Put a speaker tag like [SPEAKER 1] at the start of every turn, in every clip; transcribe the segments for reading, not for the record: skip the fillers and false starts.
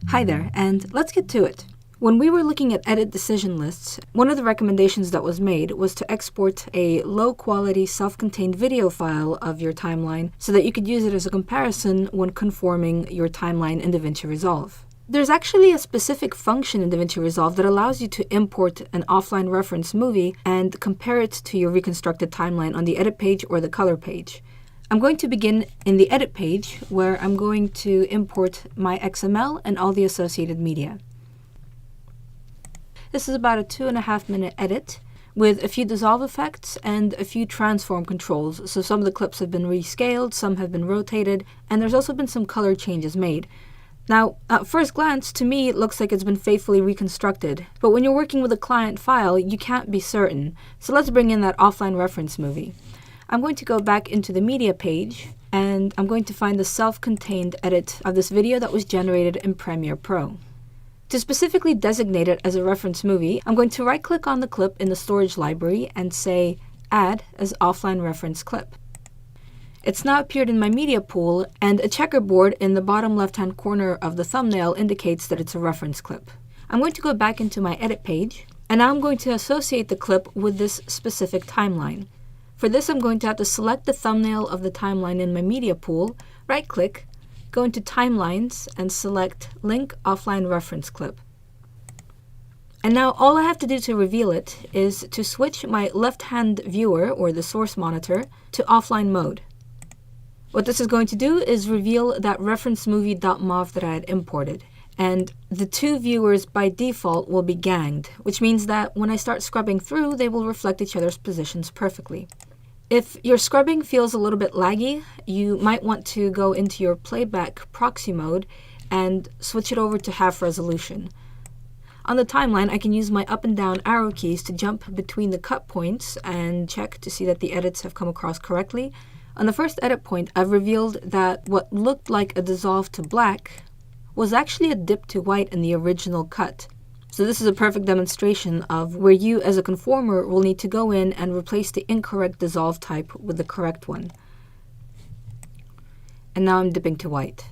[SPEAKER 1] Hi there, and let's get to it. When we were looking at edit decision lists, one of the recommendations that was made was to export a low-quality self-contained video file of your timeline so that you could use it as a comparison when conforming your timeline in Davinci Resolve. There's actually a specific function in Davinci Resolve that allows you to import an offline reference movie and compare it to your reconstructed timeline on the edit page or the color page. I'm going to begin in the edit page, where I'm going to import my XML and all the associated media. This is about a 2.5-minute edit with a few dissolve effects and a few transform controls. So some of the clips have been rescaled, some have been rotated, and there's also been some color changes made. Now, at first glance, to me, it looks like it's been faithfully reconstructed. But when you're working with a client file, you can't be certain. So let's bring in that offline reference movie. I'm going to go back into the media page, and I'm going to find the self-contained edit of this video that was generated in Premiere Pro. To specifically designate it as a reference movie, I'm going to right-click on the clip in the storage library and say Add as Offline Reference Clip. It's now appeared in my media pool, and a checkerboard in the bottom left-hand corner of the thumbnail indicates that it's a reference clip. I'm going to go back into my edit page, and now I'm going to associate the clip with this specific timeline. For this, I'm going to have to select the thumbnail of the timeline in my media pool, right-click, go into Timelines, and select Link Offline Reference Clip. And now all I have to do to reveal it is to switch my left-hand viewer, or the source monitor, to offline mode. What this is going to do is reveal that reference movie.mov that I had imported. And the two viewers by default will be ganged, which means that when I start scrubbing through, they will reflect each other's positions perfectly. If your scrubbing feels a little bit laggy, you might want to go into your playback proxy mode and switch it over to half resolution. On the timeline, I can use my up and down arrow keys to jump between the cut points and check to see that the edits have come across correctly. On the first edit point, I've revealed that what looked like a dissolve to black was actually a dip to white in the original cut. So this is a perfect demonstration of where you as a conformer will need to go in and replace the incorrect dissolve type with the correct one. And now I'm dipping to white.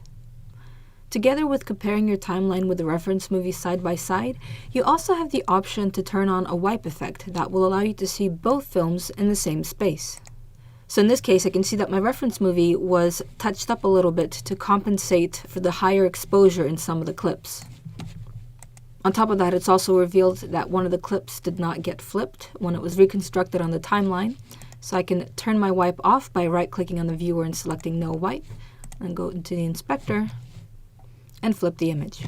[SPEAKER 1] Together with comparing your timeline with the reference movie side by side, you also have the option to turn on a wipe effect that will allow you to see both films in the same space. So in this case, I can see that my reference movie was touched up a little bit to compensate for the higher exposure in some of the clips. On top of that, it's also revealed that one of the clips did not get flipped when it was reconstructed on the timeline. So I can turn my wipe off by right-clicking on the viewer and selecting No Wipe, and go into the inspector and flip the image.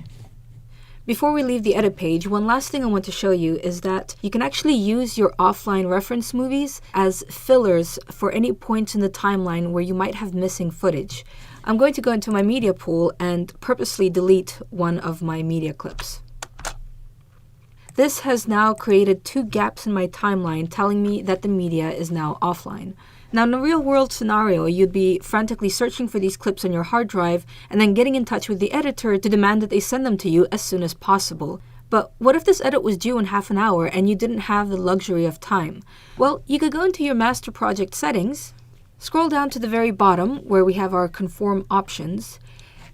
[SPEAKER 1] Before we leave the edit page, one last thing I want to show you is that you can actually use your offline reference movies as fillers for any points in the timeline where you might have missing footage. I'm going to go into my media pool and purposely delete one of my media clips. This has now created 2 gaps in my timeline telling me that the media is now offline. Now, in a real-world scenario, you'd be frantically searching for these clips on your hard drive and then getting in touch with the editor to demand that they send them to you as soon as possible. But what if this edit was due in half an hour and you didn't have the luxury of time? Well, you could go into your master project settings, scroll down to the very bottom where we have our conform options,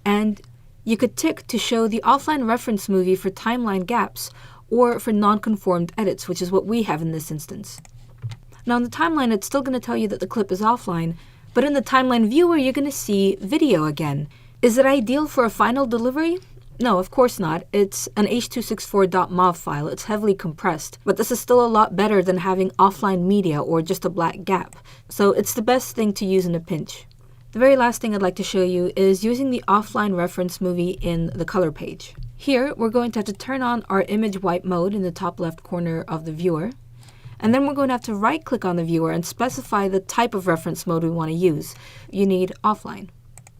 [SPEAKER 1] and you could tick to show the offline reference movie for timeline gaps or for non-conformed edits, which is what we have in this instance. Now in the timeline, it's still going to tell you that the clip is offline, but in the timeline viewer, you're going to see video again. Is it ideal for a final delivery? No, of course not. It's an h.264.mov file. It's heavily compressed, but this is still a lot better than having offline media or just a black gap. So it's the best thing to use in a pinch. The very last thing I'd like to show you is using the offline reference movie in the color page. Here, we're going to have to turn on our image wipe mode in the top left corner of the viewer. And then we're going to have to right-click on the viewer and specify the type of reference mode we want to use. You need offline.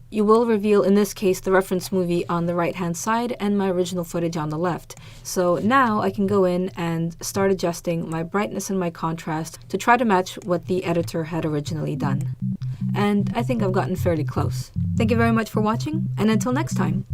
[SPEAKER 1] You will reveal, in this case, the reference movie on the right-hand side and my original footage on the left. So now I can go in and start adjusting my brightness and my contrast to try to match what the editor had originally done. And I think I've gotten fairly close. Thank you very much for watching, and until next time.